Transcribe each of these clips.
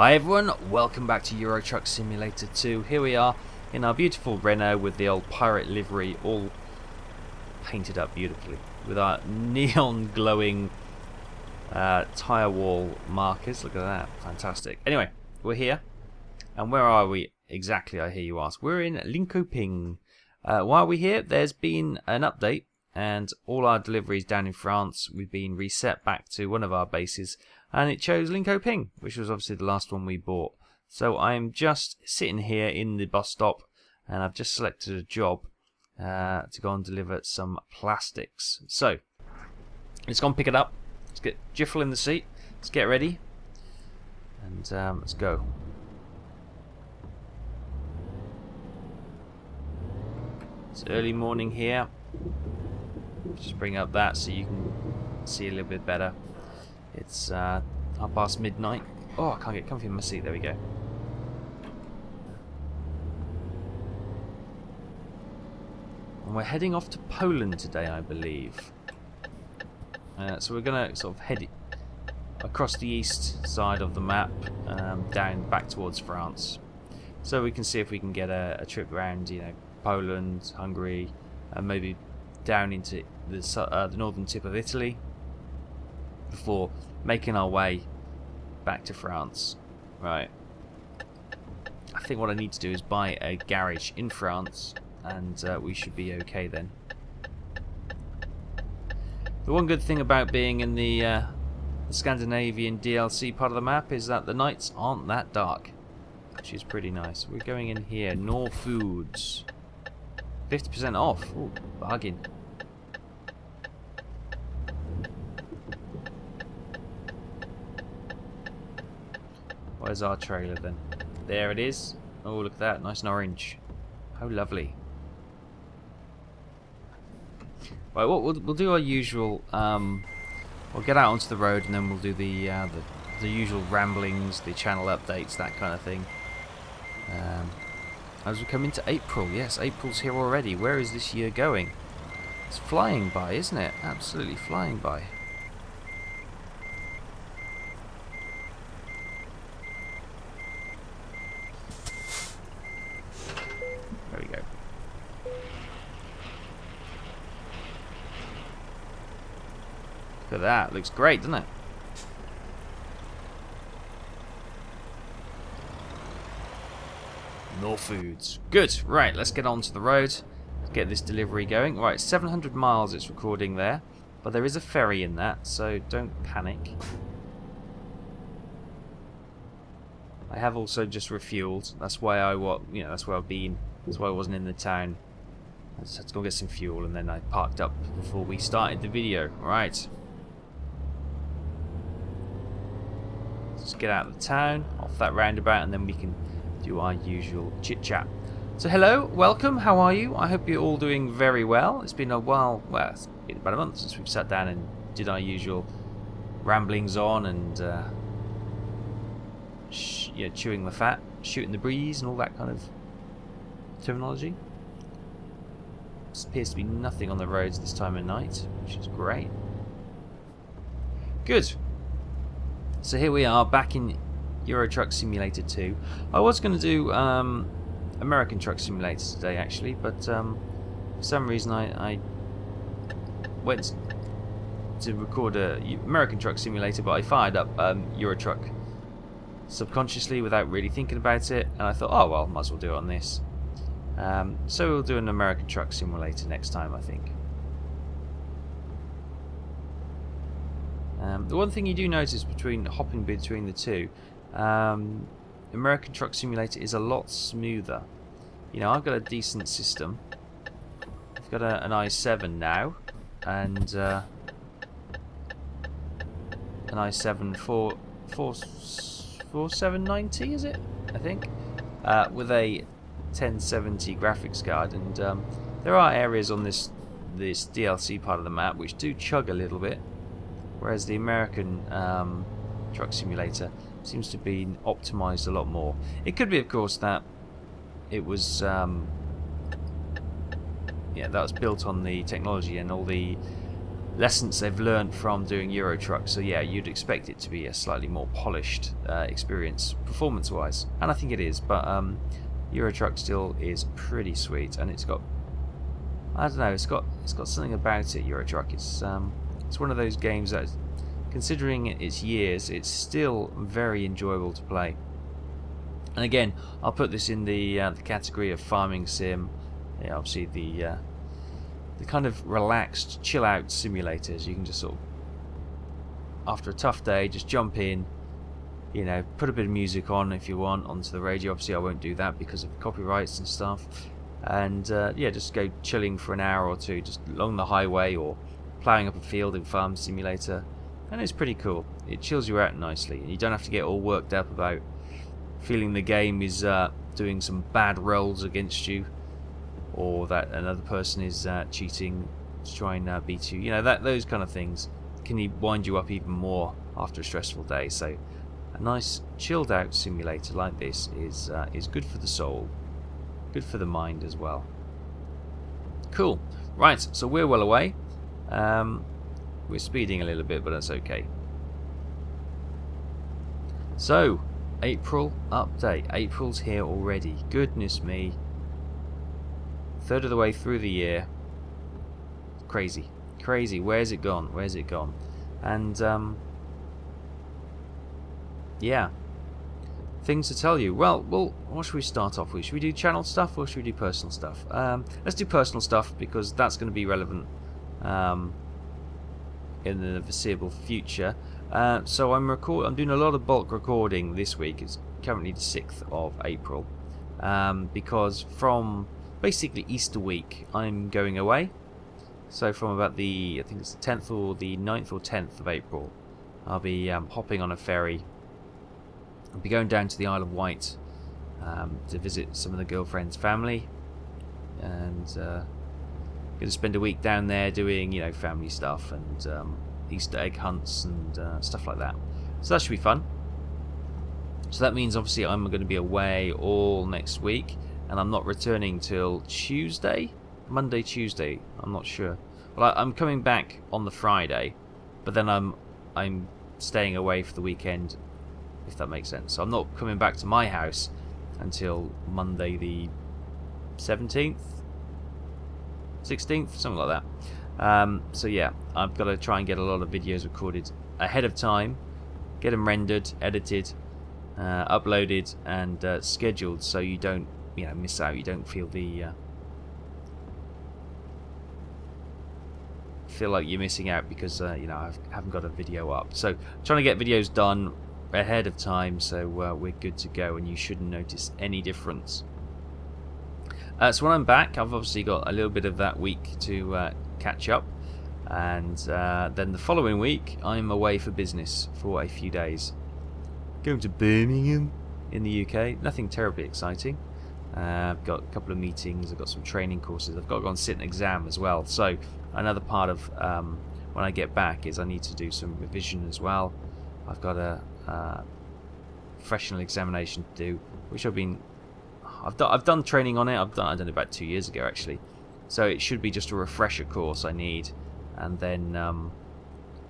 Hi everyone, welcome back to Euro Truck Simulator 2. Here we are in our beautiful Renault with the old pirate livery all painted up beautifully with our neon glowing tyre wall markers. Look at that, fantastic. Anyway, we're here, and where are we exactly, I hear you ask? We're in Linkoping. Why are we here? There's been an update and all our deliveries down in France, we've been reset back to one of our bases, and it chose Linkoping, which was obviously the last one we bought. So I'm just sitting here in the bus stop, and I've just selected a job to go and deliver some plastics. So let's go and pick it up. Let's get Jiffle in the seat. Let's get ready, and let's go. It's early morning here. Just bring up that so you can see a little bit better. It's midnight. Oh, I can't get comfy in my seat. There we go. And we're heading off to Poland today, I believe. So we're going to sort of head across the east side of the map, down back towards France. So we can see if we can get a trip around, Poland, Hungary, and maybe down into the northern tip of Italy before making our way back to France. Right. I think what I need to do is buy a garage in France, and we should be okay then. The one good thing about being in the Scandinavian DLC part of the map is that the nights aren't that dark, which is pretty nice. We're going in here. Nor Foods. 50% off. Ooh, bargain. Where's our trailer then? There it is. Oh, look at that. Nice and orange. How lovely. Right, we'll do our usual. We'll get out onto the road and then we'll do the usual ramblings, the channel updates, that kind of thing. As we come into April, yes, April's here already. Where is this year going? It's flying by, isn't it? Absolutely flying by. There we go. Look at that. Looks great, doesn't it? Nor Foods. Good. Right, let's get on to the road. Let's get this delivery going. Right, 700 miles it's recording there, but there is a ferry in that, so don't panic. I have also just refueled. That's why that's where I've been. That's why I wasn't in the town. I just had to go get some fuel, and then I parked up before we started the video. Right. Let's get out of the town, off that roundabout, and then we can do our usual chit-chat. So hello, welcome, how are you? I hope you're all doing very well. It's been a while, well, it's been about a month since we've sat down and did our usual ramblings on and chewing the fat, shooting the breeze and all that kind of terminology. There appears to be nothing on the roads this time of night, which is great. Good. So here we are back in Euro Truck Simulator 2. I was going to do American Truck Simulator today actually, but for some reason I went to record a American Truck Simulator, but I fired up Euro Truck subconsciously without really thinking about it, and I thought, oh well, might as well do it on this. So we'll do an American Truck Simulator next time, I think. The one thing you do notice hopping between the two, American Truck Simulator is a lot smoother. I've got a decent system. I've got an i7 now, and an i7 4790, is it? I think, with a 1070 graphics card, and there are areas on this DLC part of the map which do chug a little bit, whereas the American Truck Simulator seems to be optimized a lot more. It could be, of course, that it was that was built on the technology and all the lessons they've learned from doing Euro Truck. So yeah, you'd expect it to be a slightly more polished experience performance-wise, and I think it is. But Euro Truck still is pretty sweet, and it's got, I don't know, it's got something about it. Euro Truck. It's one of those games that, considering its years, it's still very enjoyable to play. And again, I'll put this in the category of farming sim. Yeah, obviously the kind of relaxed, chill out simulators. You can just sort of, after a tough day, just jump in, you know, put a bit of music on if you want onto the radio. Obviously I won't do that because of copyrights and stuff. And yeah, just go chilling for an hour or two just along the highway or ploughing up a field in Farm Simulator. And it's pretty cool. It chills you out nicely. And you don't have to get all worked up about feeling the game is doing some bad rolls against you, or that another person is cheating to try and beat you. You know, those kind of things can wind you up even more after a stressful day. So a nice chilled out simulator like this is good for the soul, good for the mind as well. Cool. Right, so we're well away. We're speeding a little bit, but that's okay. So, April update. April's here already. Goodness me. Third of the way through the year. Crazy. Crazy. Where's it gone? Where's it gone? And, yeah. Things to tell you. Well, what should we start off with? Should we do channel stuff or should we do personal stuff? Let's do personal stuff because that's going to be relevant in the foreseeable future. So I'm doing a lot of bulk recording this week. It's currently the 6th of April. Because from basically Easter week, I'm going away. So from about I think it's the 10th or the 9th or 10th of April, I'll be hopping on a ferry. I'll be going down to the Isle of Wight to visit some of the girlfriend's family, and going to spend a week down there doing, you know, family stuff and Easter egg hunts and stuff like that. So that should be fun. So that means obviously I'm going to be away all next week, and I'm not returning till Monday, Tuesday. I'm not sure. Well, I'm coming back on the Friday, but then I'm staying away for the weekend, if that makes sense. So I'm not coming back to my house until Monday the 17th, 16th, something like that. So yeah, I've got to try and get a lot of videos recorded ahead of time, get them rendered, edited, uploaded, and scheduled, so you don't, you know, miss out. You don't feel feel like you're missing out because you know, I haven't got a video up. So trying to get videos done ahead of time, so we're good to go, and you shouldn't notice any difference. So when I'm back, I've obviously got a little bit of that week to catch up, and then the following week I'm away for business for a few days. Going to Birmingham in the UK. Nothing terribly exciting. I've got a couple of meetings, I've got some training courses, I've got to go and sit an exam as well. So another part of when I get back is I need to do some revision as well. I've got a professional examination to do, which I've done training on it. I've done it about 2 years ago actually. So it should be just a refresher course I need, and then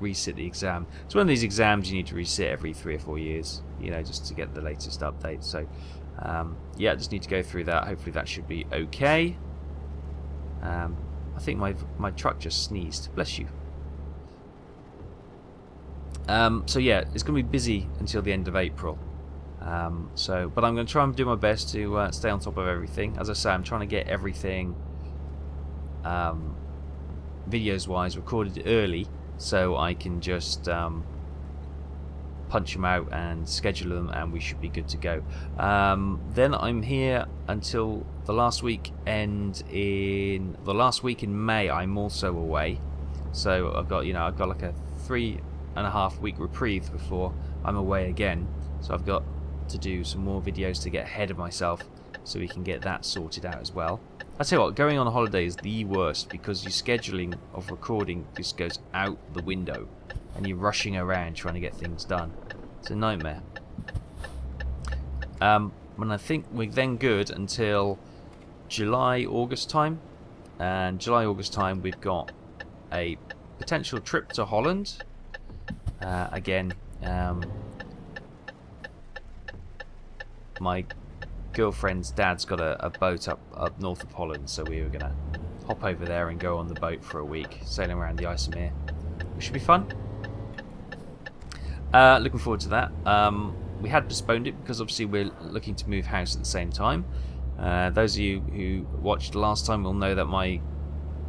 resit the exam. It's one of these exams you need to resit every 3 or 4 years, you know, just to get the latest update. So yeah, I just need to go through that. Hopefully that should be okay. I think my truck just sneezed. Bless you. So yeah, it's going to be busy until the end of April. But I'm going to try and do my best to stay on top of everything. As I say, I'm trying to get everything videos-wise recorded early, so I can just punch them out and schedule them, and we should be good to go. Then I'm here until the last week in May. I'm also away, so I've got like a 3.5 week reprieve before I'm away again. So I've got to do some more videos to get ahead of myself, so we can get that sorted out as well. I tell you what, going on holiday is the worst because your scheduling of recording just goes out the window, and you're rushing around trying to get things done. It's a nightmare. And I think we're then good until July, August time. And July, August time, we've got a potential trip to Holland. Again, my girlfriend's dad's got a boat up north of Holland, so we were going to hop over there and go on the boat for a week, sailing around the IJsselmeer, which should be fun. Looking forward to that. We had postponed it because obviously we're looking to move house at the same time. Those of you who watched last time will know that my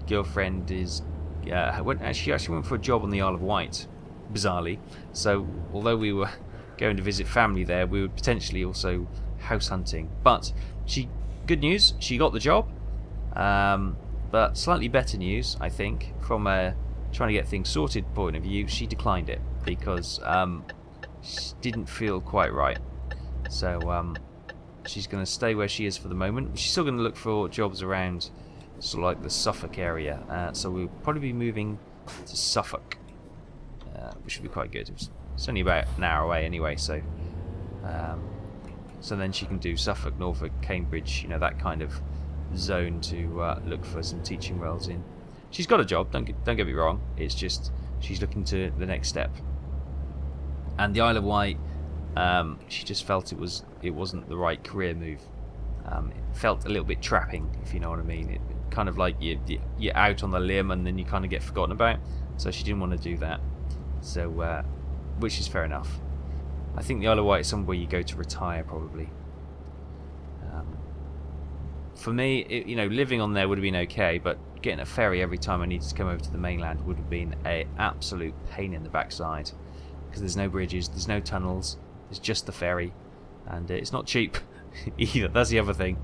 girlfriend is she actually went for a job on the Isle of Wight, bizarrely. So although we were going to visit family there, we would potentially also house hunting. But good news, she got the job. But slightly better news, I think, from a trying to get things sorted point of view, she declined it because she didn't feel quite right. So she's going to stay where she is for the moment. She's still going to look for jobs around sort of like the Suffolk area. So we'll probably be moving to Suffolk, which would be quite good. It's only about an hour away anyway, so then she can do Suffolk, Norfolk, Cambridge, that kind of zone to look for some teaching roles in. She's got a job, don't get me wrong. It's just she's looking to the next step. And the Isle of Wight, she just felt it wasn't the right career move. It felt a little bit trapping, if you know what I mean. It kind of like you're out on the limb and then you kind of get forgotten about. So she didn't want to do that. So, which is fair enough. I think the Isle of Wight is somewhere you go to retire, probably. For me, living on there would have been okay, but getting a ferry every time I needed to come over to the mainland would have been an absolute pain in the backside. Because there's no bridges, there's no tunnels, there's just the ferry, and it's not cheap either. That's the other thing.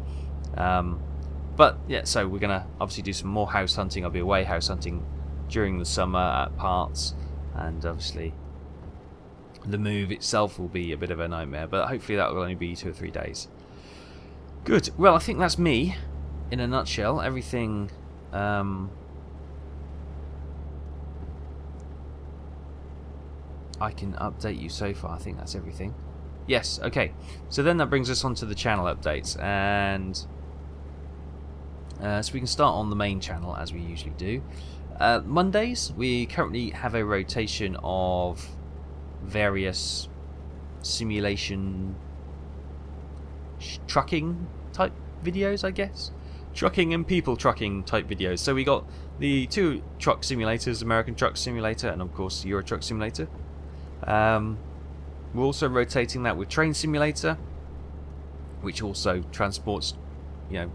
But yeah, so we're gonna obviously do some more house hunting. I'll be away house hunting during the summer at parts, and obviously the move itself will be a bit of a nightmare, but hopefully that will only be 2 or 3 days. Good. Well, I think that's me in a nutshell. Everything I can update you so far. I think that's everything. Yes, okay. So then that brings us on to the channel updates, and so we can start on the main channel as we usually do. Mondays, we currently have a rotation of various simulation trucking type videos, I guess. Trucking and people trucking type videos. So we got the 2 truck simulators, American Truck Simulator and of course Euro Truck Simulator. We're also rotating that with Train Simulator, which also transports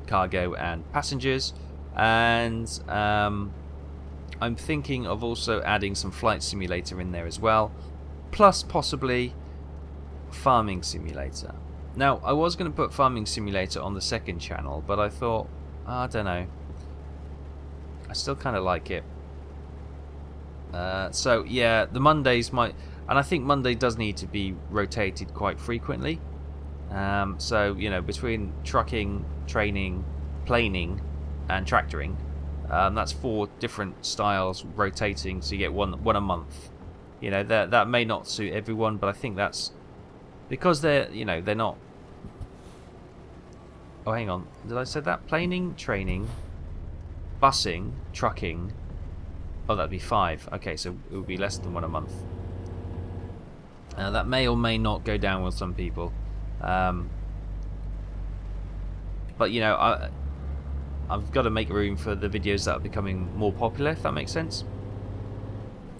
cargo and passengers, and I'm thinking of also adding some Flight Simulator in there as well, plus possibly Farming Simulator. Now, I was going to put Farming Simulator on the second channel, but I thought, I don't know, I still kind of like it. So yeah, the Mondays might, and I think Monday does need to be rotated quite frequently. So between trucking, training, planing, and tractoring, that's 4 different styles rotating, so you get one a month. That may not suit everyone, but I think that's because they're not. Oh, hang on, did I say that? Planing, training, busing, trucking. Oh, that'd be 5. Okay, so it would be less than one a month. That may or may not go down with some people. But I've got to make room for the videos that are becoming more popular, if that makes sense.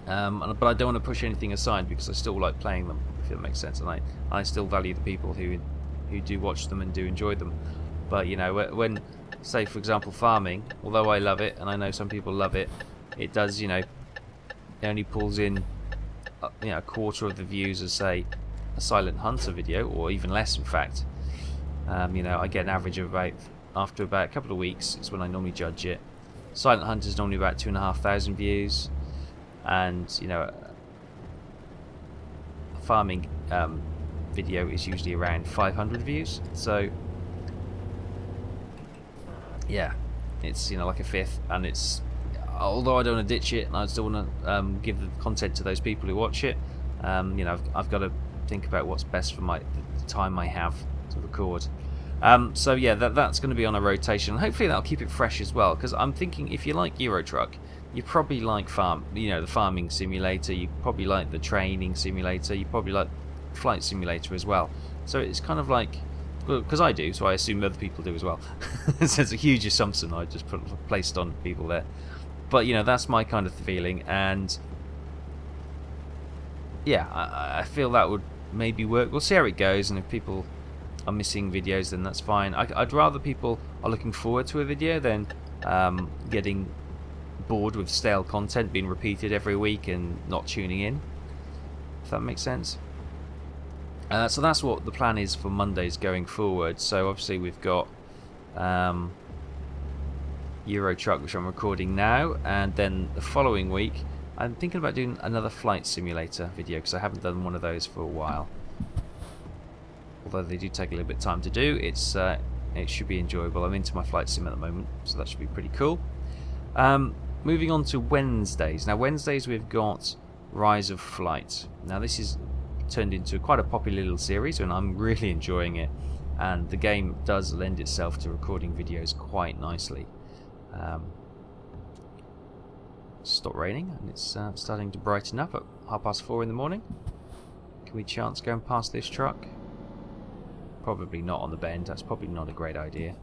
But I don't want to push anything aside because I still like playing them, if that makes sense, and I still value the people who do watch them and do enjoy them. But when, say for example, farming, although I love it and I know some people love it, it does it only pulls in a quarter of the views as say a Silent Hunter video, or even less in fact. I get an average of after about a couple of weeks is when I normally judge it. Silent Hunter is normally about 2,500 views, and a farming video is usually around 500 views. So yeah, it's like a fifth, and it's, although I don't want to ditch it and I still want to give the content to those people who watch it, I've got to think about what's best for the time I have to record. So yeah, that's going to be on a rotation. Hopefully that'll keep it fresh as well, because I'm thinking if you like Euro Truck, you probably like the farming simulator, you probably like the training simulator, you probably like flight simulator as well. So it's kind of like, well, because I do, so I assume other people do as well. So it's a huge assumption I just placed on people there. But that's my kind of feeling, and yeah, I feel that would maybe work. We'll see how it goes, and if people are missing videos, then that's fine. I'd rather people are looking forward to a video than getting bored with stale content being repeated every week and not tuning in, if that makes sense. So that's what the plan is for Mondays going forward. So obviously we've got Euro Truck, which I'm recording now, and then the following week I'm thinking about doing another flight simulator video, because I haven't done one of those for a while. Although they do take a little bit of time to do, it should be enjoyable. I'm into my flight sim at the moment, so that should be pretty cool. Moving on to Wednesdays. Now Wednesdays we've got Rise of Flight. Now this is turned into quite a popular little series, and I'm really enjoying it. And the game does lend itself to recording videos quite nicely. Stopped raining, and it's starting to brighten up at 4:30 in the morning. Can we chance going past this truck? Probably not on the bend. That's probably not a great idea.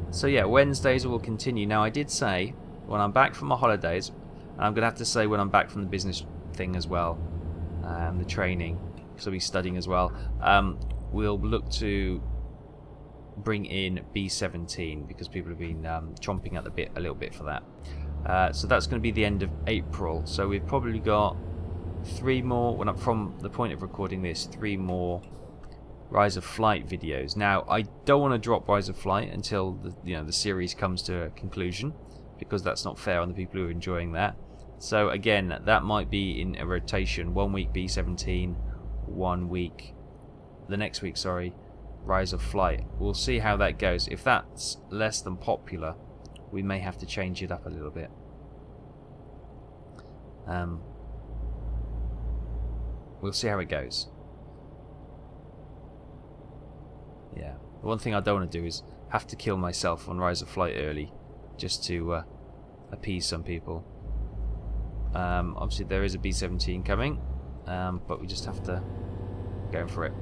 So yeah, Wednesdays will continue. Now I did say when I'm back from my holidays, and I'm going to have to say when I'm back from the business thing as well, the training, because I'll be studying as well, we'll look to bring in B17, because people have been chomping at the bit a little bit for that. So that's going to be the end of April. So we've probably got 3 more, when from the point of recording this, 3 more Rise of Flight videos. Now I don't want to drop Rise of Flight until the series comes to a conclusion, because that's not fair on the people who are enjoying that. So again, that might be in a rotation. 1 week B17, 1 week, the next week, sorry, Rise of Flight. We'll see how that goes. If that's less than popular, we may have to change it up a little bit. We'll see how it goes. Yeah, the one thing I don't want to do is have to kill myself on Rise of Flight early just to appease some people. Obviously there is a B17 coming, but we just have to go for it.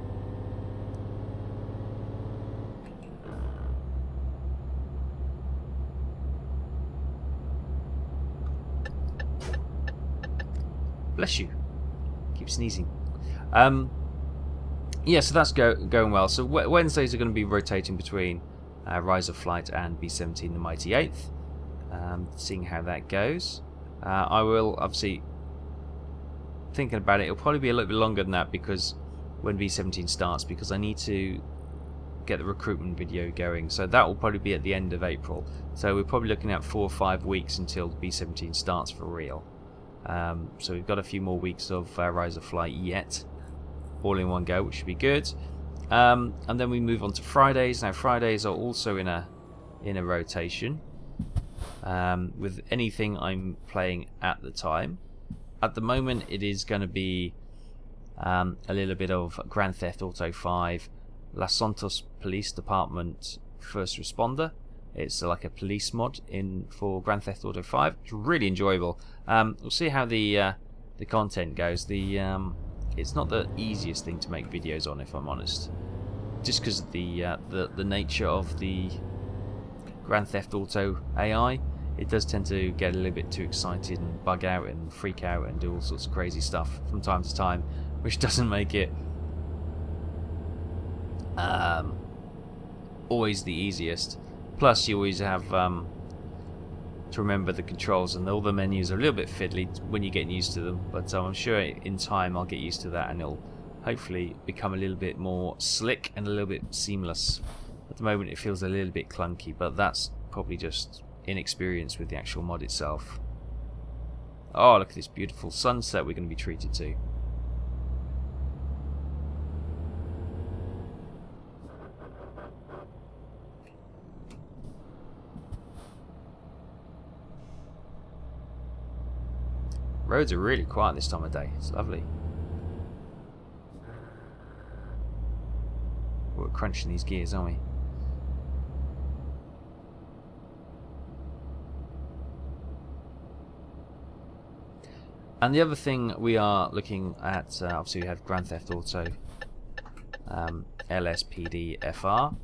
Bless you. Keep sneezing. Yeah, so that's going well. So Wednesdays are going to be rotating between Rise of Flight and B17 the Mighty 8th. Seeing how that goes. I will, obviously, thinking about it, it'll probably be a little bit longer than that, because when B17 starts, because I need to get the recruitment video going. So that will probably be at the end of April. So we're probably looking at 4 or 5 weeks until B17 starts for real. So we've got a few more weeks of Rise of Flight yet, all in one go, which should be good. And then we move on to Fridays. Now Fridays are also in a rotation with anything I'm playing at the time. At the moment, it is going to be a little bit of Grand Theft Auto 5, Los Santos Police Department First Responder. It's like a police mod for Grand Theft Auto 5. It's really enjoyable. We'll see how the content goes. It's not the easiest thing to make videos on, if I'm honest, just because of the nature of the Grand Theft Auto AI. It does tend to get a little bit too excited and bug out and freak out and do all sorts of crazy stuff from time to time, which doesn't make it always the easiest. Plus, you always have to remember the controls, and all the menus are a little bit fiddly when you're getting used to them. But I'm sure in time I'll get used to that, and it'll hopefully become a little bit more slick and a little bit seamless. At the moment, it feels a little bit clunky, but that's probably just inexperience with the actual mod itself. Oh, look at this beautiful sunset we're going to be treated to. Roads are really quiet this time of day. It's lovely. We're crunching these gears, aren't we? And the other thing we are looking at, obviously we have Grand Theft Auto LSPD FR.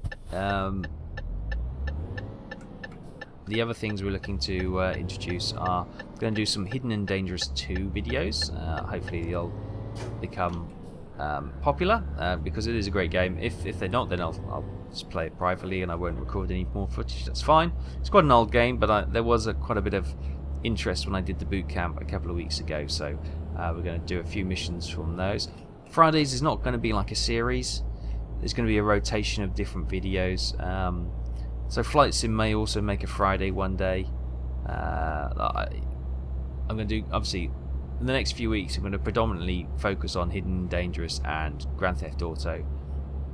The other things we're looking to introduce are going to do some Hidden and Dangerous 2 videos. Hopefully they'll become popular because it is a great game. If they're not, then I'll just play it privately and I won't record any more footage. That's fine. It's quite an old game, but there was quite a bit of interest when I did the boot camp a couple of weeks ago, so we're going to do a few missions from those. Fridays is not going to be like a series. There's going to be a rotation of different videos. So Flight Sim may also make a Friday one day. I'm going to do, obviously, in the next few weeks, I'm going to predominantly focus on Hidden and Dangerous and Grand Theft Auto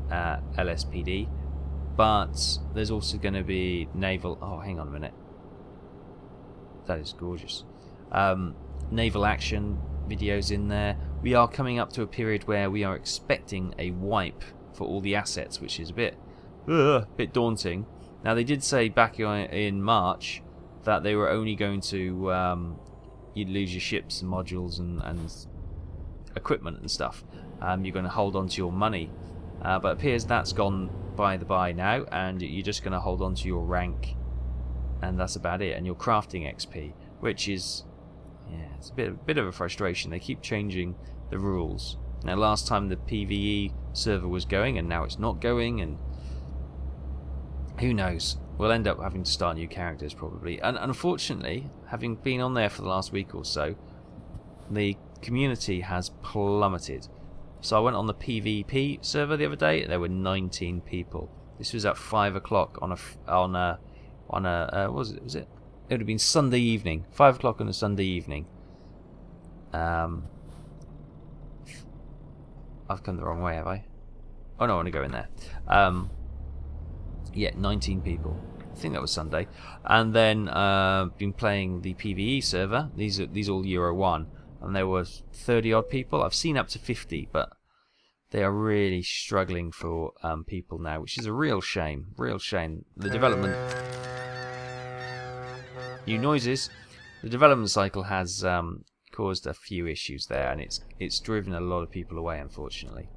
LSPD. But there's also going to be naval... Oh, hang on a minute. That is gorgeous. Naval action videos in there. We are coming up to a period where we are expecting a wipe for all the assets, which is a bit daunting. Now, they did say back in March that they were only going to... you'd lose your ships and modules and equipment and stuff. You're going to hold on to your money. But it appears that's gone by the by now, and you're just going to hold on to your rank, and that's about it, and your crafting XP, which is... yeah, it's a bit of a frustration. They keep changing the rules. Now, last time the PvE server was going, and now it's not going, and who knows? We'll end up having to start new characters probably. And unfortunately, having been on there for the last week or so, the community has plummeted. So I went on the PvP server the other day. There were 19 people. This was at 5 o'clock on a what was it? It would have been Sunday evening. 5 o'clock on a Sunday evening. I've come the wrong way, have I? Oh no, I want to go in there. Yeah, 19 people. I think that was Sunday. And then been playing the PvE server. These all Euro 1, and there were 30 odd people. I've seen up to 50, but they are really struggling for people now, which is a real shame. Real shame. The development... New noises. The development cycle has caused a few issues there, and it's driven a lot of people away, unfortunately.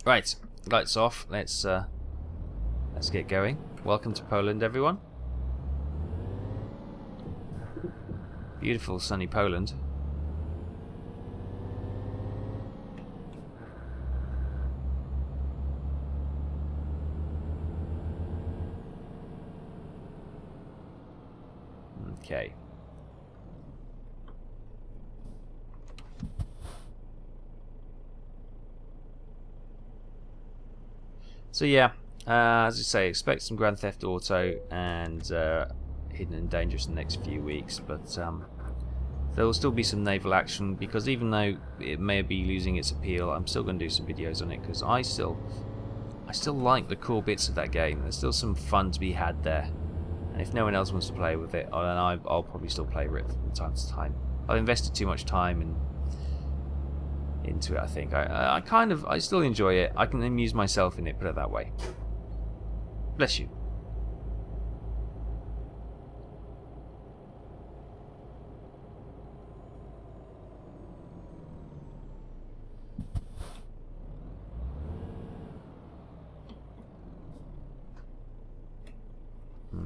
Right, lights off. Let's get going. Welcome to Poland, everyone. Beautiful sunny Poland. Okay. So yeah, as I say, expect some Grand Theft Auto and Hidden and Dangerous in the next few weeks, but there will still be some naval action, because even though it may be losing its appeal, I'm still going to do some videos on it, because I still like the core bits of that game. There's still some fun to be had there, and if no one else wants to play with it, then I'll probably still play with it from time to time. I've invested too much time into it, I think. I still enjoy it. I can amuse myself in it, put it that way. Bless you.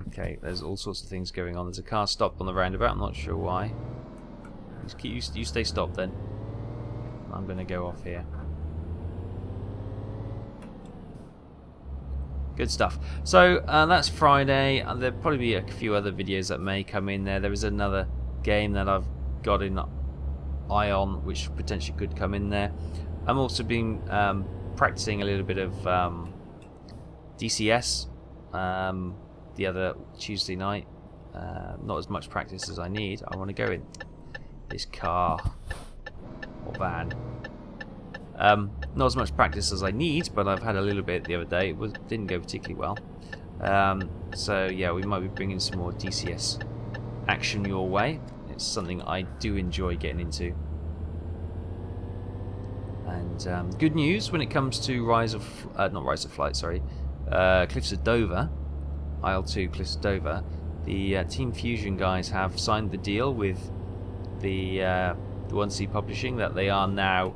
Okay, there's all sorts of things going on. There's a car stopped on the roundabout. I'm not sure why. You stay stopped then. I'm going to go off here. Good stuff. So that's Friday, and there'll probably be a few other videos that may come in there. There is another game that I've got an eye on, which potentially could come in there. I'm also been practicing a little bit of DCS the other Tuesday night. Not as much practice as I need. I want to go in this car or van. Not as much practice as I need, but I've had a little bit the other day. It didn't go particularly well. So yeah, we might be bringing some more DCS action your way. It's something I do enjoy getting into. And good news when it comes to Cliffs of Dover, Isle 2 Cliffs of Dover. the Team Fusion guys have signed the deal with the 1C Publishing that they are now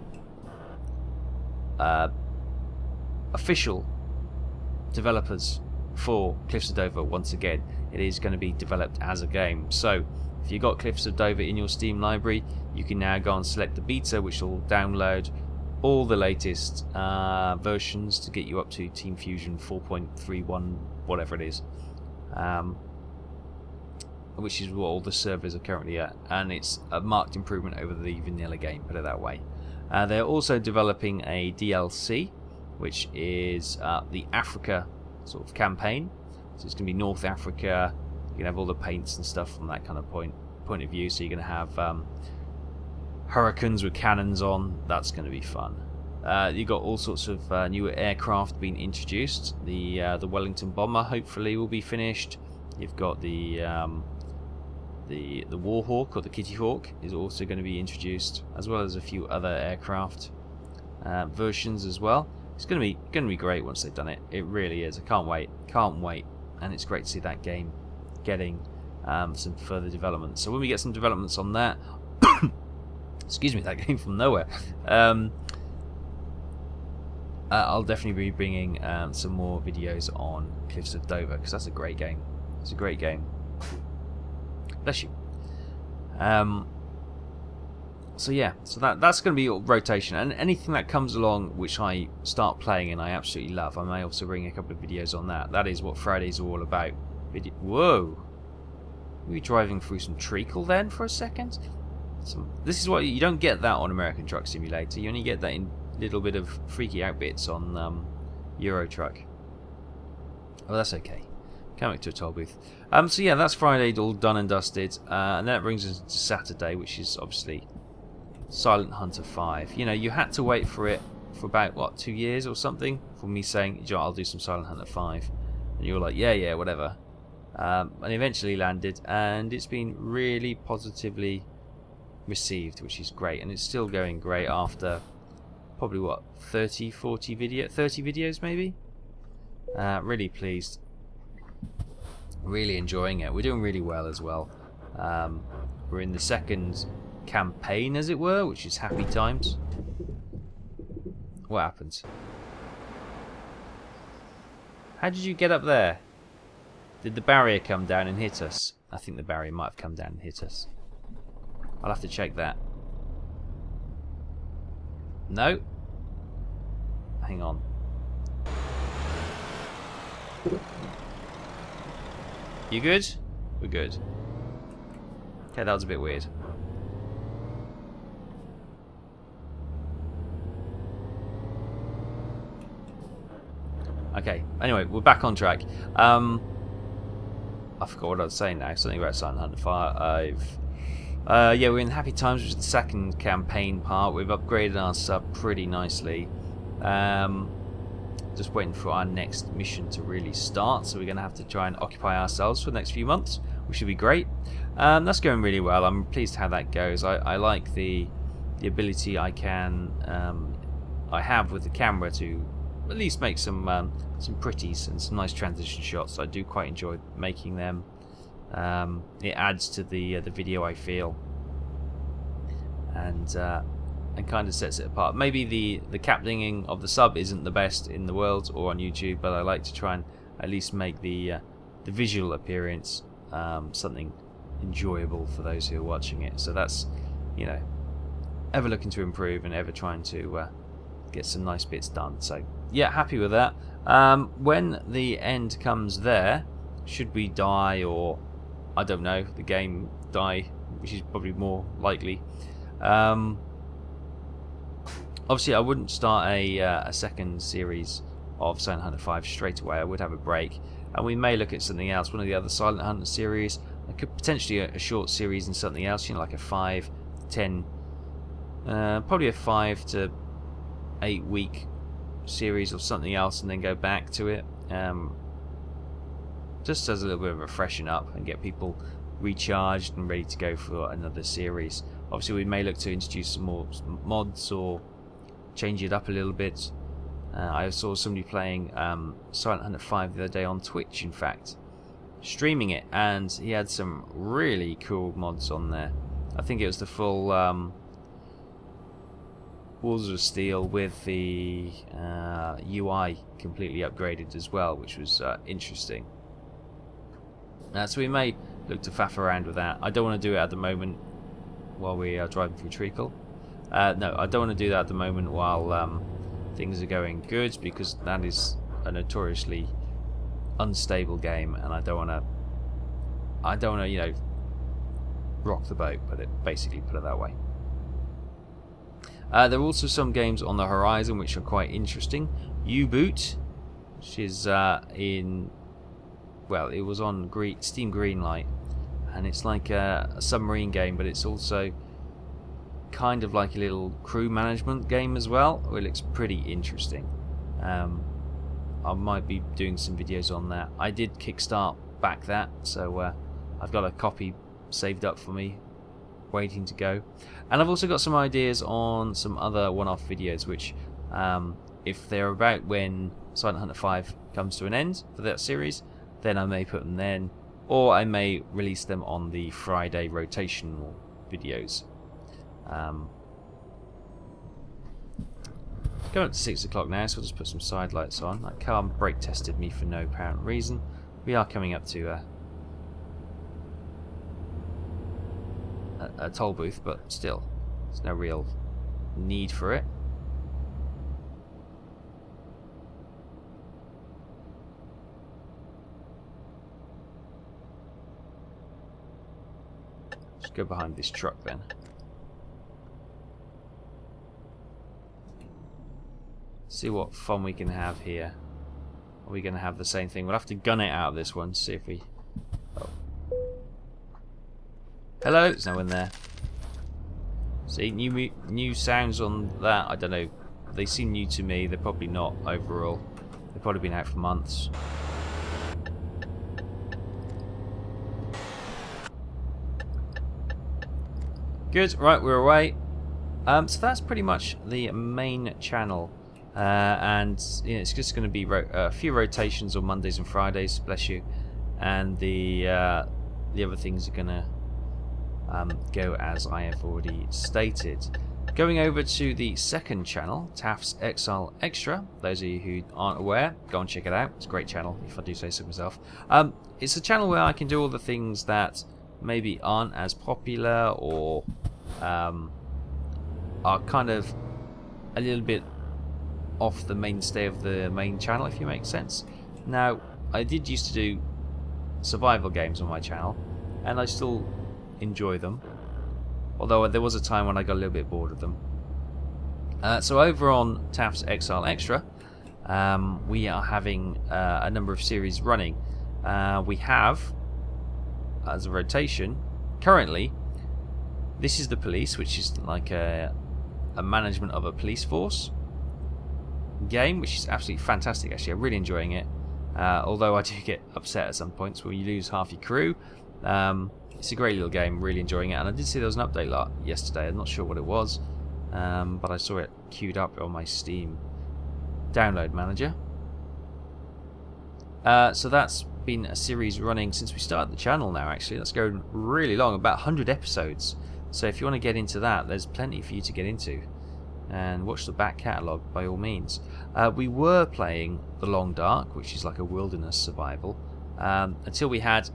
official developers for Cliffs of Dover. Once again, it is going to be developed as a game. So if you got Cliffs of Dover in your Steam library, you can now go and select the beta, which will download all the latest versions to get you up to Team Fusion 4.31, whatever it is, which is what all the servers are currently at, and it's a marked improvement over the vanilla game, put it that way. They're also developing a DLC, which is the Africa sort of campaign. So it's going to be North Africa. You can have all the paints and stuff from that kind of point of view. So you're going to have hurricanes with cannons on. That's going to be fun. You've got all sorts of new aircraft being introduced. The Wellington bomber hopefully will be finished. You've got the Warhawk, or the Kitty Hawk, is also going to be introduced, as well as a few other aircraft versions as well. It's going to be great once they've done it. It really is. I can't wait, and it's great to see that game getting some further development. So when we get some developments on that, excuse me, that came from nowhere. I'll definitely be bringing some more videos on Cliffs of Dover, because that's a great game. It's a great game. Bless you. So yeah, so that's going to be rotation, and anything that comes along which I start playing and I absolutely love, I may also bring a couple of videos on that. That is what Fridays are all about. Whoa! Were we driving through some treacle then for a second? This is what you don't get that on American Truck Simulator. You only get that in little bit of freaky out bits on Euro Truck. Oh, that's okay. Can't make to a toll booth. So yeah, that's Friday all done and dusted, and that brings us to Saturday, which is obviously Silent Hunter 5. You know, you had to wait for it for about, what, 2 years or something, for me saying, Joe, I'll do some Silent Hunter 5. And you were like, yeah, whatever. And eventually landed, and it's been really positively received, which is great. And it's still going great after probably, what, 30 videos maybe? Really pleased. Really enjoying it. We're doing really well as well. We're in the second campaign, as it were, which is happy times. What happened? How did you get up there? Did the barrier come down and hit us? I think the barrier might have come down and hit us. I'll have to check that. No. Hang on. You good? We're good. Okay, that was a bit weird. Okay, anyway, we're back on track. I forgot what I was saying now. Something about Silent Hunter 5. Yeah, we're in Happy Times, which is the second campaign part. We've upgraded our sub pretty nicely. Just waiting for our next mission to really start, so we're going to have to try and occupy ourselves for the next few months, which should be great. That's going really well. I'm pleased how that goes. I like the ability I have with the camera to at least make some pretties and some nice transition shots. I do quite enjoy making them. It adds to the video, I feel, and kind of sets it apart. Maybe the captioning of the sub isn't the best in the world or on YouTube, but I like to try and at least make the visual appearance something enjoyable for those who are watching it. So that's, you know, ever looking to improve and ever trying to get some nice bits done. So yeah, happy with that. When the end comes there, should we die, or I don't know, the game die, which is probably more likely. Obviously, I wouldn't start a second series of Silent Hunter 5 straight away. I would have a break, and we may look at something else. One of the other Silent Hunter series, could potentially a short series and something else. You know, like a 5, 10, probably a 5 to 8 week series of something else, and then go back to it. Just as a little bit of a freshen up and get people recharged and ready to go for another series. Obviously, we may look to introduce some more mods or change it up a little bit. I saw somebody playing Silent Hunter 5 the other day on Twitch, in fact, streaming it, and he had some really cool mods on there. I think it was the full Walls of Steel with the UI completely upgraded as well, which was interesting. So we may look to faff around with that. I don't want to do it at the moment while we are driving through Treacle. No, I don't want to do that at the moment while things are going good, because that is a notoriously unstable game, and I don't want to, you know, rock the boat, basically put it that way. There are also some games on the horizon which are quite interesting. U-Boot, which is it was on Steam Greenlight, and it's like a submarine game, but it's also kind of like a little crew management game as well. It looks pretty interesting. I might be doing some videos on that. I did kickstart back that, so I've got a copy saved up for me, waiting to go. And I've also got some ideas on some other one-off videos, which if they're about when Silent Hunter 5 comes to an end for that series, then I may put them then, or I may release them on the Friday rotational videos. Going up to 6 o'clock now, so we'll just put some side lights on. That car brake tested me for no apparent reason. We are coming up to a toll booth, but still, there's no real need for it. Just go behind this truck then. See what fun we can have here. Are we going to have the same thing? We'll have to gun it out of this one, see if we... Oh. Hello, there's no one there. See, new sounds on that, I don't know. They seem new to me, they're probably not overall. They've probably been out for months. Good, right, we're away. So that's pretty much the main channel. And you know, it's just going to be a few rotations on Mondays and Fridays, bless you, and the other things are going to go as I have already stated. Going over to the second channel, Taff's Exile Extra. Those of you who aren't aware, go and check it out. It's a great channel, if I do say so myself. It's a channel where I can do all the things that maybe aren't as popular or are kind of a little bit off the mainstay of the main channel, if you make sense. Now, I did used to do survival games on my channel, and I still enjoy them, although there was a time when I got a little bit bored of them. So over on Taff's Exile Extra, we are having a number of series running. We have, as a rotation, currently, This is the Police, which is like a management of a police force game, which is absolutely fantastic. Actually, I'm really enjoying it. Although I do get upset at some points where you lose half your crew. It's a great little game, really enjoying it. And I did see there was an update yesterday. I'm not sure what it was, but I saw it queued up on my Steam download manager. So that's been a series running since we started the channel now, actually. That's going really long, about 100 episodes. So if you want to get into that, there's plenty for you to get into. And watch the back catalogue by all means. We were playing The Long Dark, which is like a wilderness survival, until we had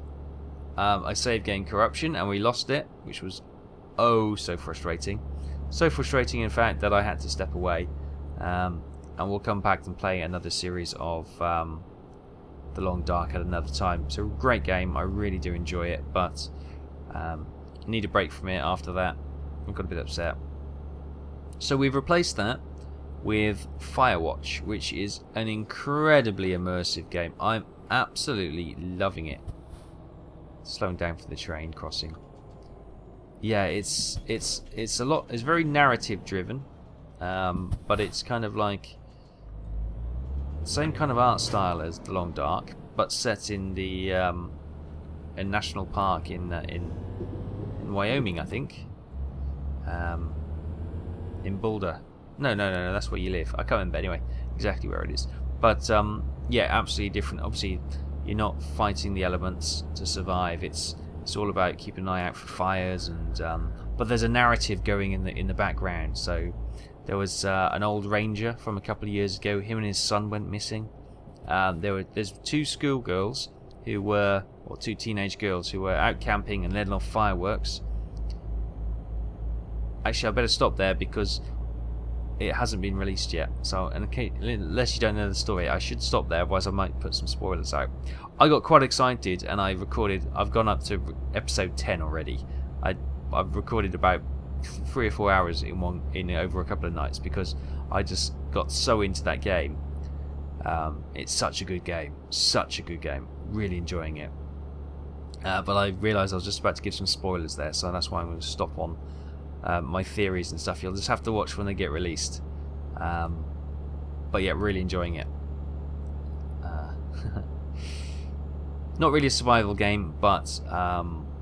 a save game corruption and we lost it, which was oh so frustrating. So frustrating, in fact, that I had to step away. And we'll come back and play another series of The Long Dark at another time. It's a great game, I really do enjoy it, but need a break from it after that. I got a bit upset. So we've replaced that with Firewatch, which is an incredibly immersive game. I'm absolutely loving it. Slowing down for the train crossing. Yeah, it's a lot. It's very narrative driven, but it's kind of like same kind of art style as The Long Dark, but set in the a national park in Wyoming, I think. In Boulder. No, that's where you live. I can't remember anyway exactly where it is. But yeah, absolutely different. Obviously, you're not fighting the elements to survive. It's all about keeping an eye out for fires, and but there's a narrative going in the background. So there was an old ranger from a couple of years ago. Him and his son went missing. There's two schoolgirls who were, or two teenage girls who were out camping and letting off fireworks. Actually, I better stop there because it hasn't been released yet. So, unless you don't know the story, I should stop there. Otherwise, I might put some spoilers out. I got quite excited and I recorded. I've gone up to episode 10 already. I've recorded about 3 or 4 hours in over a couple of nights because I just got so into that game. It's such a good game. Really enjoying it. But I realised I was just about to give some spoilers there, so that's why I'm going to stop on my theories and stuff. You'll just have to watch when they get released. But yeah, really enjoying it. Not really a survival game, but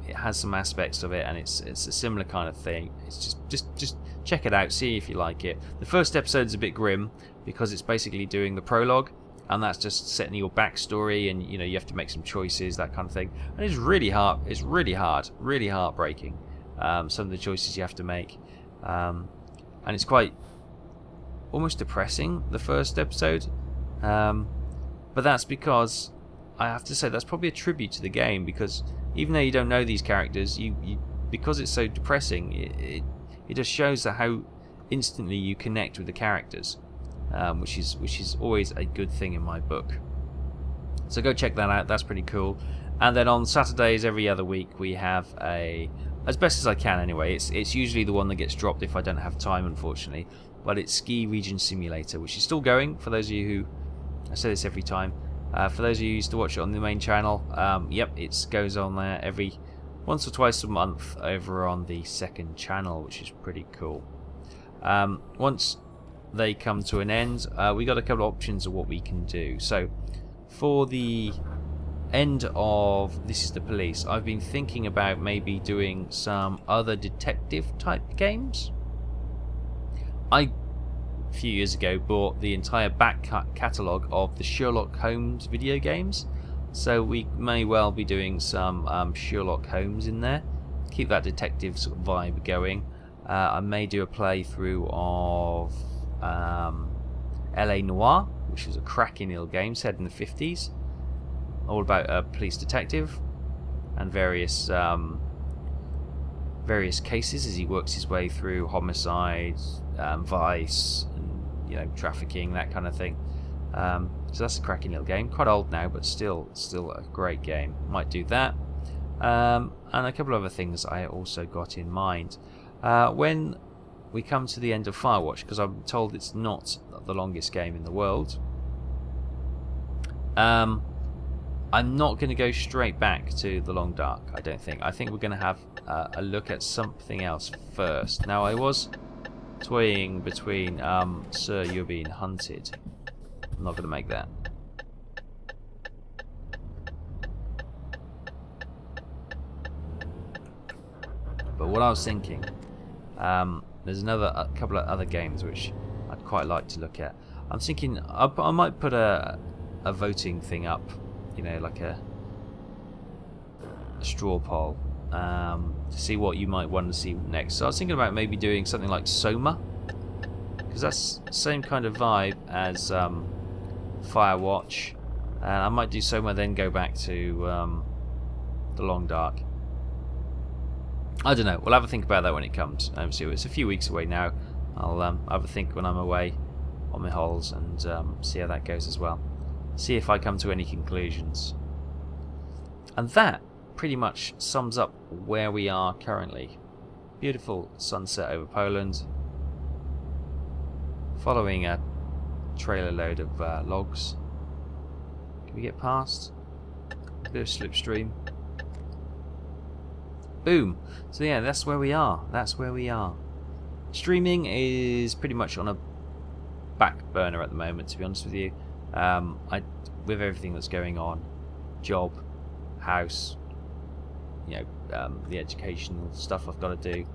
it has some aspects of it, and it's a similar kind of thing. It's just check it out, see if you like it. The first episode's a bit grim because it's basically doing the prologue, and that's just setting your backstory, and you have to make some choices, that kind of thing. And it's really hard. It's really heartbreaking. Some of the choices you have to make, and it's quite almost depressing, the first episode. But that's because I have to say that's probably a tribute to the game, because even though you don't know these characters, because it's so depressing, it just shows how instantly you connect with the characters, which is always a good thing in my book. So go check that out. That's pretty cool. And then on Saturdays every other week we have as best as I can anyway. It's usually the one that gets dropped if I don't have time, unfortunately. But it's Ski Region Simulator, which is still going. For those of you who, I say this every time. For those of you who used to watch it on the main channel, yep, it goes on there every once or twice a month over on the second channel, which is pretty cool. Once they come to an end, we got a couple of options of what we can do. So for the end of This Is the Police, I've been thinking about maybe doing some other detective type games. I, a few years ago, bought the entire back catalogue of the Sherlock Holmes video games, so we may well be doing some Sherlock Holmes in there, keep that detective sort of vibe going. I may do a playthrough of LA Noire, which was a cracking little game set in the 50s, all about a police detective and various cases as he works his way through homicides, vice, and trafficking, that kind of thing. So that's a cracking little game. Quite old now, but still a great game. Might do that, and a couple of other things I also got in mind. When we come to the end of Firewatch, because I'm told it's not the longest game in the world, I'm not going to go straight back to The Long Dark, I don't think. I think we're going to have a look at something else first. Now, I was toying between Sir, You're Being Hunted. I'm not going to make that. But what I was thinking, there's a couple of other games which I'd quite like to look at. I'm thinking I might put a voting thing up, like a straw poll, to see what you might want to see next. So I was thinking about maybe doing something like Soma, because that's the same kind of vibe as Firewatch, and I might do Soma, then go back to The Long Dark. I don't know. We'll have a think about that when it comes. So it's a few weeks away now. I'll have a think when I'm away on my holes and see how that goes as well. See if I come to any conclusions. And that pretty much sums up where we are currently. Beautiful sunset over Poland. Following a trailer load of logs. Can we get past? A bit of slipstream. Boom. So yeah, that's where we are. Streaming is pretty much on a back burner at the moment, to be honest with you. With everything that's going on, job, house, the educational stuff I've got to do.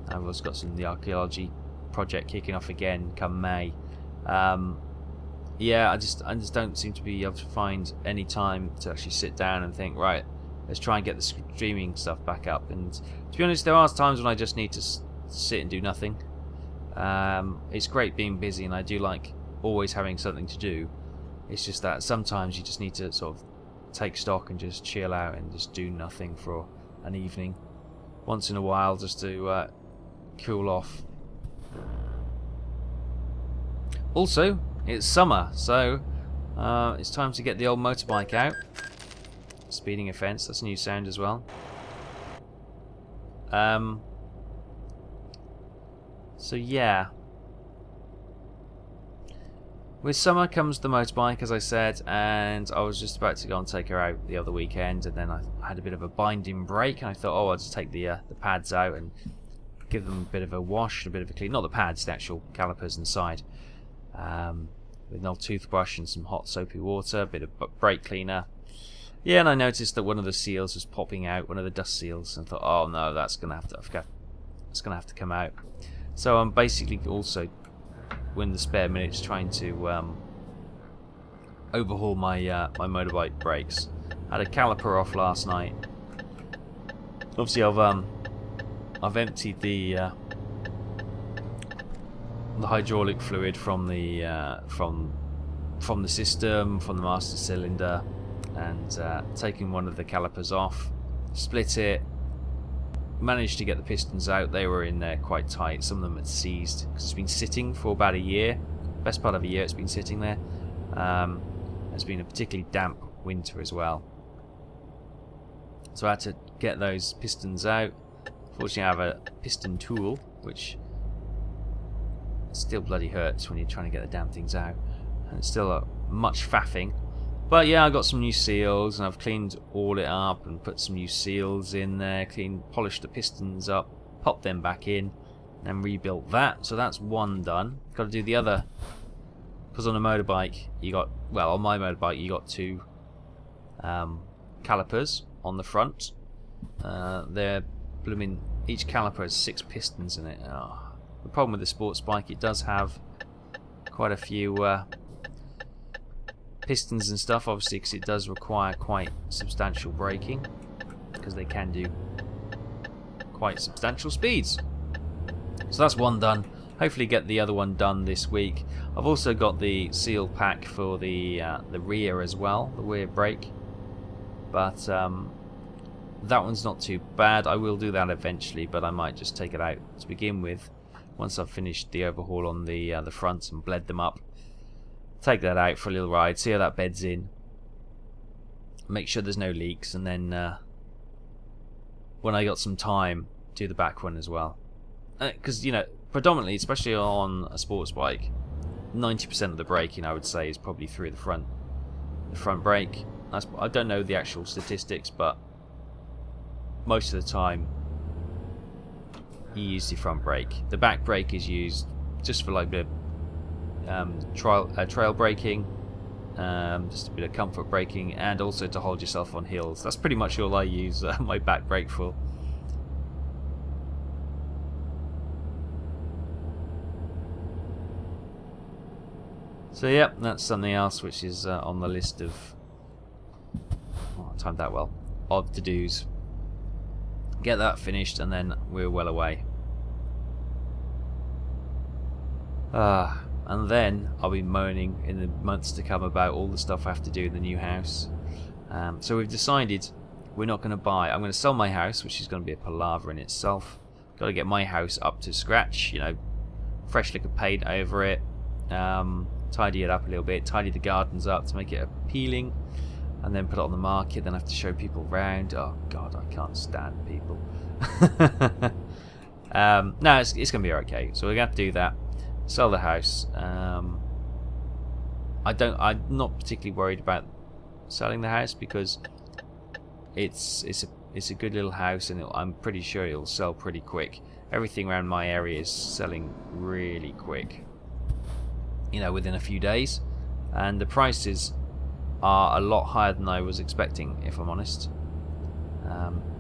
I've also got the archaeology project kicking off again come May. yeah, I just don't seem to be able to find any time to actually sit down and think, right, let's try and get the streaming stuff back up. And to be honest, there are times when I just need to sit and do nothing. It's great being busy, and I do like always having something to do. It's just that sometimes you just need to sort of take stock and just chill out and just do nothing for an evening once in a while, just to cool off. Also, it's summer, so it's time to get the old motorbike out. Speeding offence, that's a new sound as well. So yeah. With summer comes the motorbike, as I said, and I was just about to go and take her out the other weekend, and then I had a bit of a binding break, and I thought, oh, I'll just take the pads out and give them a bit of a wash, a bit of a clean. Not the pads, the actual calipers inside. With an old toothbrush and some hot soapy water, a bit of brake cleaner. Yeah, and I noticed that one of the seals was popping out, one of the dust seals, and I thought, oh no, that's gonna have to come out. So I'm basically also, in the spare minutes, trying to overhaul my my motorbike brakes. I had a caliper off last night. Obviously, I've emptied the hydraulic fluid from the system, from the master cylinder, and taking one of the calipers off, split it, managed to get the pistons out. They were in there quite tight. Some of them had seized because it's been sitting for about a year, best part of a year it's been sitting there. It's been a particularly damp winter as well, so I had to get those pistons out. Fortunately, I have a piston tool, which still bloody hurts when you're trying to get the damn things out, and it's still much faffing. But yeah, I got some new seals, and I've cleaned all it up and put some new seals in there, polished the pistons up, popped them back in, and rebuilt that. So that's one done. Got to do the other, because on a motorbike on my motorbike you got two calipers on the front. They're blooming. Each caliper has 6 pistons in it. Oh. The problem with the sports bike, it does have quite a few pistons and stuff, obviously, because it does require quite substantial braking, because they can do quite substantial speeds. So that's one done. Hopefully get the other one done this week. I've also got the seal pack for the rear as well, the rear brake, but that one's not too bad. I will do that eventually, but I might just take it out to begin with. Once I've finished the overhaul on the front and bled them up, take that out for a little ride, see how that beds in, make sure there's no leaks, and then when I got some time, do the back one as well. Because predominantly, especially on a sports bike, 90% of the braking, I would say, is probably through the front brake. I don't know the actual statistics, but most of the time you use the front brake. The back brake is used just for like a bit of trail braking, just a bit of comfort braking, and also to hold yourself on hills. That's pretty much all I use my back brake for. So yeah, that's something else which is on the list of, I timed that well, of to-dos. Get that finished, and then we're well away. And then I'll be moaning in the months to come about all the stuff I have to do in the new house. So we've decided we're not going to buy. I'm going to sell my house, which is going to be a palaver in itself. Got to get my house up to scratch, fresh lick of paint over it, tidy it up a little bit, tidy the gardens up to make it appealing, and then put it on the market. Then I have to show people around. Oh god, I can't stand people. No, it's going to be okay. So we're going to have to do that. Sell the house. I'm not particularly worried about selling the house, because it's a good little house, and I'm pretty sure it'll sell pretty quick. Everything around my area is selling really quick, within a few days, and the prices are a lot higher than I was expecting, if I'm honest.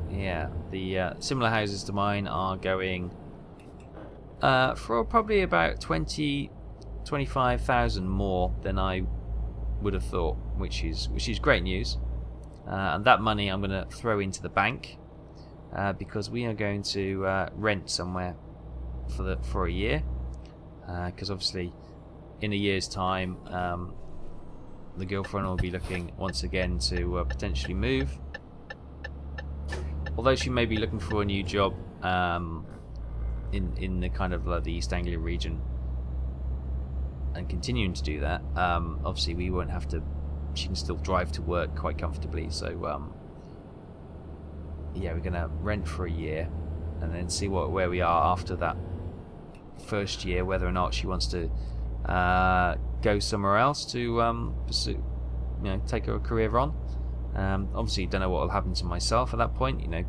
Yeah, the similar houses to mine are going for probably about 20 25,000 more than I would have thought, which is great news. And that money I'm going to throw into the bank because we are going to rent somewhere for a year. Because obviously, in a year's time, the girlfriend will be looking once again to potentially move. Although she may be looking for a new job in the kind of the East Anglia region, and continuing to do that. Obviously, we won't have to. She can still drive to work quite comfortably. So, yeah, we're gonna rent for a year, and then see where we are after that first year. Whether or not she wants to go somewhere else to pursue, take her career on. Obviously, don't know what will happen to myself at that point. A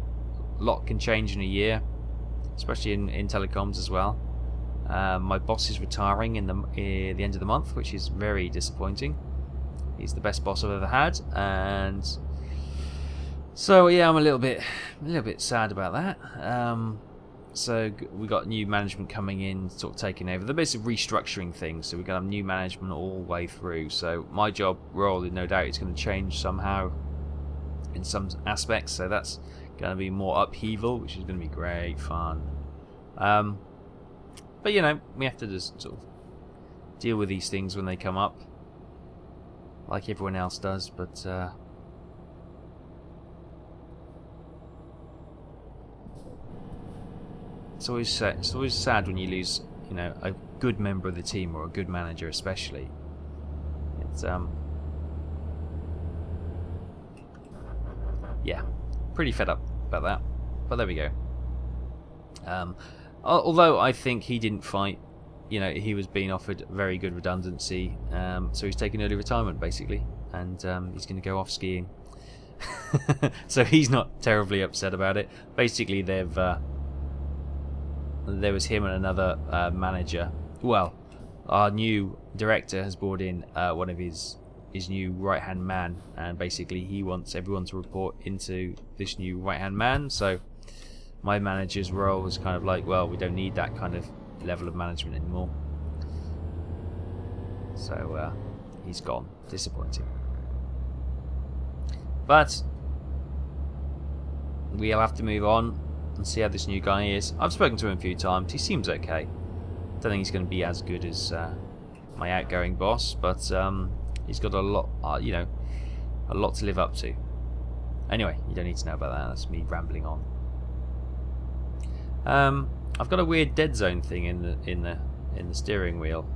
lot can change in a year, especially in telecoms as well. My boss is retiring in the end of the month, which is very disappointing. He's the best boss I've ever had, and so yeah, I'm a little bit sad about that. So we got new management coming in, sort of taking over. They're basically restructuring things, so we're gonna have new management all the way through. So my job role, no doubt, is going to change somehow in some aspects. So that's going to be more upheaval, which is going to be great fun. But we have to just sort of deal with these things when they come up, like everyone else does. But it's always sad when you lose, a good member of the team or a good manager, especially. It's yeah, pretty fed up about that. But there we go. Although I think he didn't fight, he was being offered very good redundancy, so he's taking early retirement basically, and he's going to go off skiing. So he's not terribly upset about it. Basically, there was him and another manager. Well, our new director has brought in one of his new right-hand man, and basically he wants everyone to report into this new right-hand man. So my manager's role was kind of like, well, we don't need that kind of level of management anymore. So he's gone. Disappointing. But we'll have to move on and see how this new guy is. I've spoken to him a few times. He seems okay. Don't think he's going to be as good as my outgoing boss, but he's got a lot, a lot to live up to. Anyway, you don't need to know about that. That's me rambling on. I've got a weird dead zone thing in the steering wheel.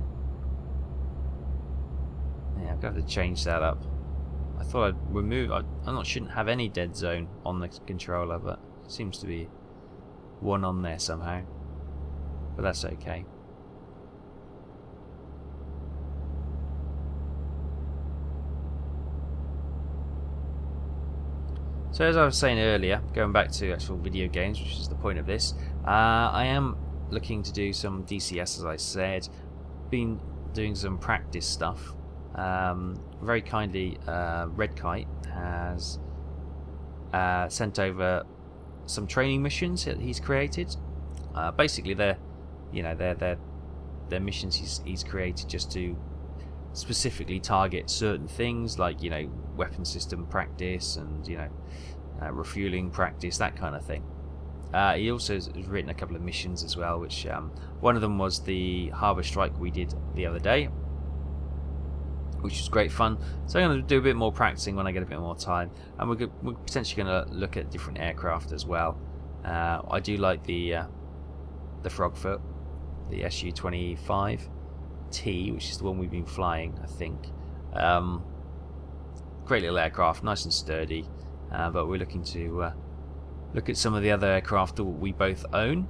Yeah, I'm going to have to change that up. I thought I'd remove. Shouldn't have any dead zone on the controller, but it seems to be one on there somehow. But that's okay. So as I was saying earlier, going back to actual video games, which is the point of this, I am looking to do some DCS, as I said. Been doing some practice stuff. Very kindly, Red Kite has sent over some training missions that he's created. Basically, they're missions he's created just to specifically target certain things, like weapon system practice and refueling practice, that kind of thing. He also has written a couple of missions as well, which one of them was the harbour strike we did the other day, which was great fun. So I'm going to do a bit more practicing when I get a bit more time, and we're potentially going to look at different aircraft as well. I do like the Frogfoot, the Su-25T, which is the one we've been flying, I think. Great little aircraft, nice and sturdy, but we're looking to look at some of the other aircraft that we both own.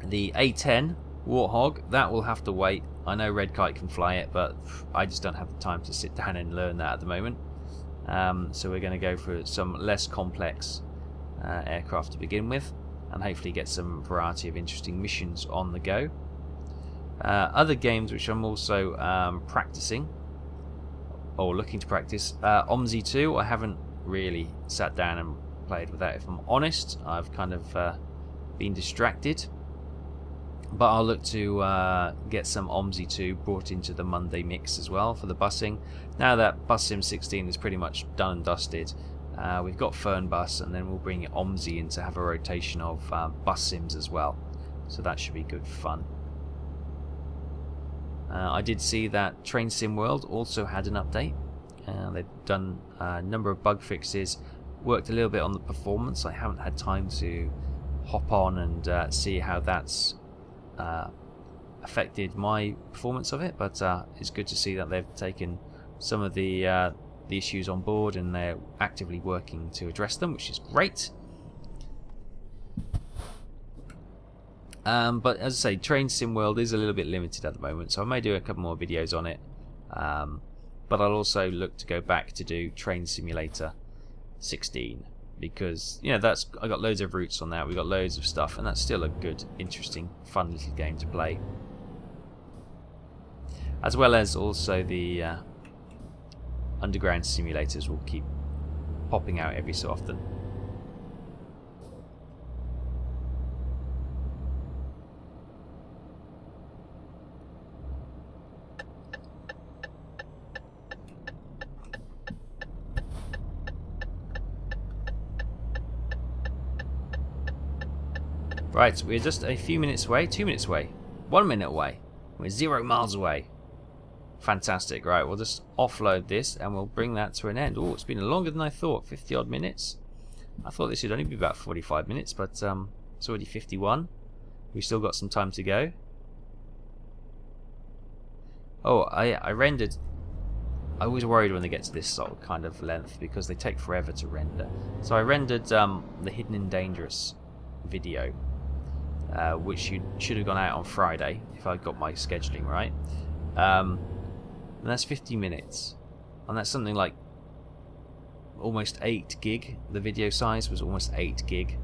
The A-10 Warthog, that will have to wait. I know Red Kite can fly it, but I just don't have the time to sit down and learn that at the moment. So we're going to go for some less complex aircraft to begin with, and hopefully get some variety of interesting missions on the go. Other games which I'm also practicing, or looking to practice, OMSI 2, I haven't really sat down and played with that, if I'm honest. I've kind of been distracted. But I'll look to get some OMSI2 brought into the Monday mix as well for the busing. Now that Bus Sim 16 is pretty much done and dusted, we've got Fern Bus, and then we'll bring OMSI in to have a rotation of bus sims as well. So that should be good fun. I did see that Train Sim World also had an update. They've done a number of bug fixes, worked a little bit on the performance. I haven't had time to hop on and see how that's affected my performance of it, but it's good to see that they've taken some of the issues on board and they're actively working to address them, which is great. But as I say, Train Sim World is a little bit limited at the moment, so I may do a couple more videos on it. But I'll also look to go back to do Train Simulator 16, because that's, I got loads of routes on that. We got loads of stuff, and that's still a good, interesting, fun little game to play. As well as also the underground simulators will keep popping out every so often. Right, we're just a few minutes away, 2 minutes away, 1 minute away. We're 0 miles away. Fantastic. Right, we'll just offload this and we'll bring that to an end. Oh, it's been longer than I thought, 50 odd minutes. I thought this would only be about 45 minutes, but it's already 51. We've still got some time to go. Oh, I rendered. I was worried when they get to this sort of kind of length because they take forever to render. So I rendered the Hidden and Dangerous video, which should have gone out on Friday if I got my scheduling right. And that's 50 minutes, and that's something like almost 8 gig. The video size was almost 8 gig,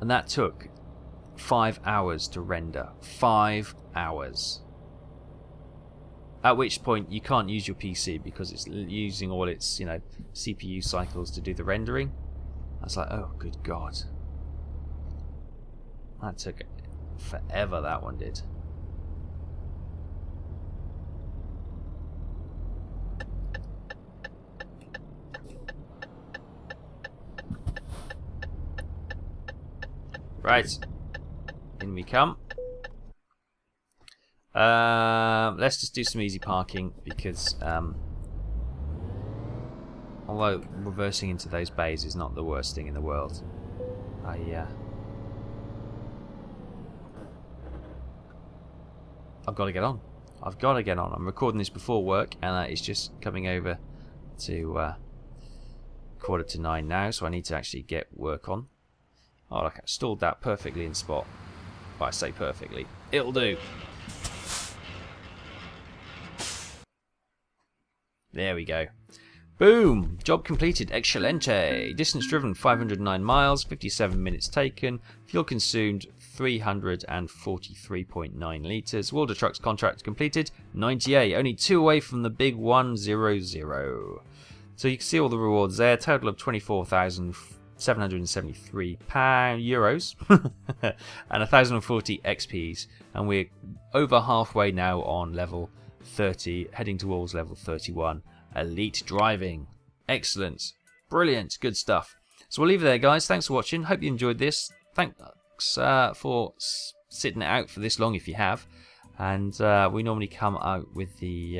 and that took 5 hours to render. 5 hours. At which point you can't use your PC because it's using all its CPU cycles to do the rendering. I was like, oh good god, that took forever. That one did. Right, in we come. Let's just do some easy parking because although reversing into those bays is not the worst thing in the world, I've got to get on. I've got to get on. I'm recording this before work, and it's just coming over to 8:45 now, so I need to actually get work on. Oh, look, I stalled that perfectly in spot. Well, I say perfectly. It'll do. There we go. Boom! Job completed. Excelente. Distance driven 509 miles, 57 minutes taken. Fuel consumed 343.9 litres. Walder Trucks contract completed. 98. Only 2 away from the big 100. So you can see all the rewards there. Total of 24,773 euros and 1,040 XPs. And we're over halfway now on level 30, heading towards level 31. Elite driving. Excellent. Brilliant. Good stuff. So we'll leave it there, guys. Thanks for watching. Hope you enjoyed this. Thanks for sitting it out for this long if you have. And we normally come out with the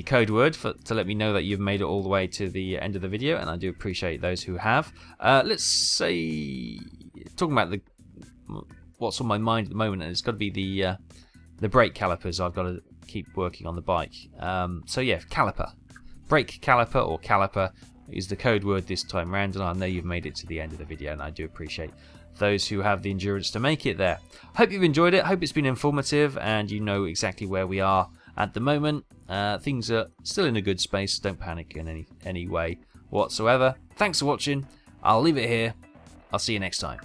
code word to let me know that you've made it all the way to the end of the video, and I do appreciate those who have. Let's say, talking about what's on my mind at the moment, and it's got to be the brake calipers. I've got to keep working on the bike. So yeah, caliper, brake caliper or caliper is the code word this time round, and I know you've made it to the end of the video, and I do appreciate those who have the endurance to make it there. Hope you've enjoyed it. Hope it's been informative, and you know exactly where we are at the moment. Things are still in a good space. Don't panic in any way whatsoever. Thanks for watching. I'll leave it here. I'll see you next time.